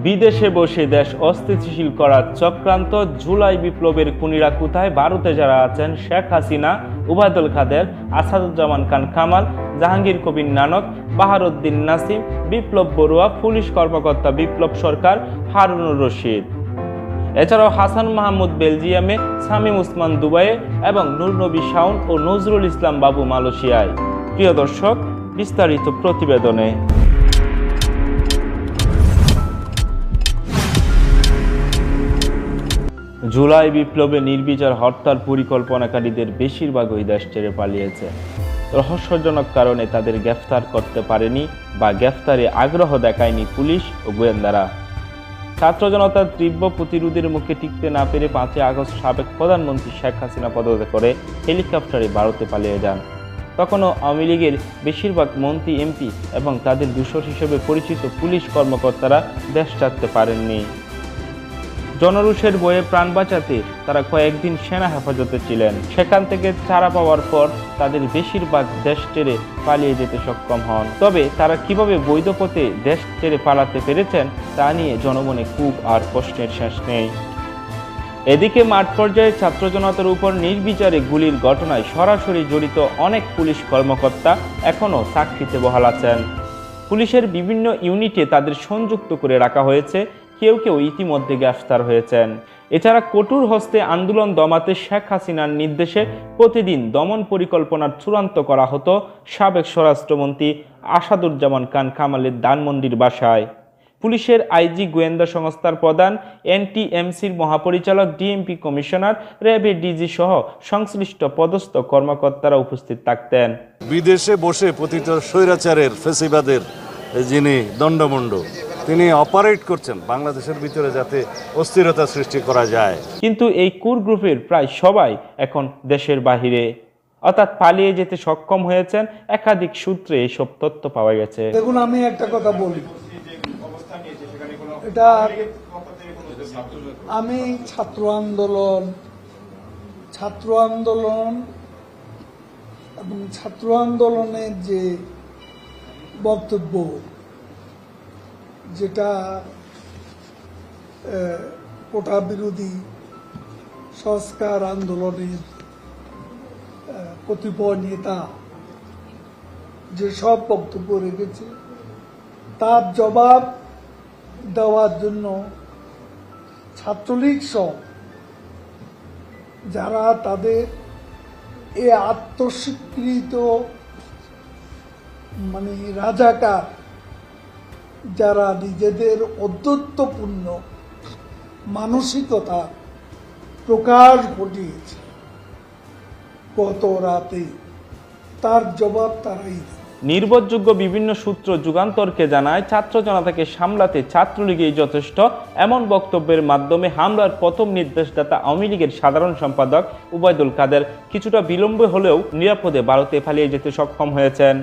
বিদেশে বসে দেশ অস্থিতিশীল করার চক্রান্ত। জুলাই বিপ্লবের খুনিরা কোথায়? ভারতে যারা আছেন শেখ হাসিনা, উবায়দুল কাদের, আসাদুজ্জামান খান কামাল, জাহাঙ্গীর কবির নানক, বাহারুদ্দিন নাসিম, বিপ্লব বড়ুয়া, পুলিশ কর্মকর্তা বিপ্লব সরকার, হারুনুর রশিদ। এছাড়াও হাসান মাহমুদ বেলজিয়ামে, শামীম ওসমান দুবাইয়ে এবং নূর নবী শাওন ও নজরুল ইসলাম বাবু মালয়েশিয়ায়। প্রিয় দর্শক, বিস্তারিত প্রতিবেদনে। জুলাই বিপ্লবে নির্বিচার হরতাল পরিকল্পনাকারীদের বেশিরভাগই দেশ ছেড়ে পালিয়েছে। রহস্যজনক কারণে তাদের গ্রেফতার করতে পারেনি বা গ্রেফতারে আগ্রহ দেখায়নি পুলিশ ও গোয়েন্দারা। ছাত্র জনতার তীব্র প্রতিরোধের মুখে টিকতে না পেরে 5 আগস্ট সাবেক প্রধানমন্ত্রী শেখ হাসিনা পদত্যাগ করে হেলিকপ্টারে ভারতে পালিয়ে যান। তখনও আওয়ামী লীগের বেশিরভাগ মন্ত্রী, এমপি এবং তাদের দূষর হিসেবে পরিচিত পুলিশ কর্মকর্তারা দেশ ছাড়তে পারেননি। জনরোষের বয়ে প্রাণ বাঁচাতে তারা কয়েকদিন সেনা হেফাজতে ছিলেন। সেখান থেকে ছাড়া পাওয়ার পর তাদের বেশিরভাগ দেশ ছেড়ে পালিয়ে যেতে সক্ষম হন। তবে তারা কিভাবে বৈধ পথে দেশ ছেড়ে পালাতে পেরেছেন তা নিয়ে জনমনে খুব আর প্রশ্নের শেষ নেই। এদিকে মাঠ পর্যায়ে ছাত্র জনতার উপর নির্বিচারে গুলির ঘটনায় সরাসরি জড়িত অনেক পুলিশ কর্মকর্তা এখনও চাকরিতে বহাল আছেন। পুলিশের বিভিন্ন ইউনিটে তাদের সংযুক্ত করে রাখা হয়েছে। কেউ কেউ ইতিমধ্যে গ্রেফতার হয়েছেন। এছাড়া কঠোর হস্তে আন্দোলন দমাতে শেখ হাসিনার নির্দেশে প্রতিদিন দমন পরিকল্পনার চূড়ান্ত করা হতো সাবেক স্বরাষ্ট্রমন্ত্রী আসাদুজ্জামান খান কামালের ধানমন্ডির বাসায়। পুলিশের আইজি, গোয়েন্দা সংস্থার প্রধান, এনটিএমসির মহাপরিচালক, ডিএমপি কমিশনার, র্যাবের ডিজি সহ সংশ্লিষ্ট পদস্থ কর্মকর্তারা উপস্থিত থাকতেন। বিদেশে বসে পতিত স্বৈরাচারের ফেসিবাদের যিনি দণ্ডমুণ্ড, তিনি অপারেট করছেন বাংলাদেশের ভিতরে যাতে অস্থিরতা সৃষ্টি করা যায়। কিন্তু এই কুর গ্রুপের প্রায় সবাই এখন দেশের বাহিরে, অর্থাৎ পালিয়ে যেতে সক্ষম হয়েছেন। একাধিক সূত্রে এইসব তথ্য পাওয়া গেছে। দেখুন, আমি একটা কথা বলি, এটা আমি ছাত্র আন্দোলন এবং ছাত্র আন্দোলনের যে বক্তব্য, যেটা কোটা বিরোধী সংস্কার আন্দোলনের কতিপয় নেতা যেসব বক্তব্য রেখেছে তার জবাব দেওয়ার জন্য ছাত্রলীগ সহ যারা তাদের এই আত্মস্বীকৃত রাজাকার, যারা নিজেদের অদ্যত্বপূর্ণ মানসিকতা প্রকাশ ঘটিয়েছে গত রাতে, তার জবাব তারাই। নির্ভরযোগ্য বিভিন্ন সূত্র যুগান্তরকে জানায়, ছাত্র জনতাকে সামলাতে ছাত্রলীগই যথেষ্ট। এমন বক্তব্যের মাধ্যমে হামলার প্রথম নির্দেশদাতা আওয়ামী লীগের সাধারণ সম্পাদক উবায়দুল কাদের কিছুটা বিলম্বে হলেও নিরাপদে ভারতে পালিয়ে যেতে সক্ষম হয়েছেন।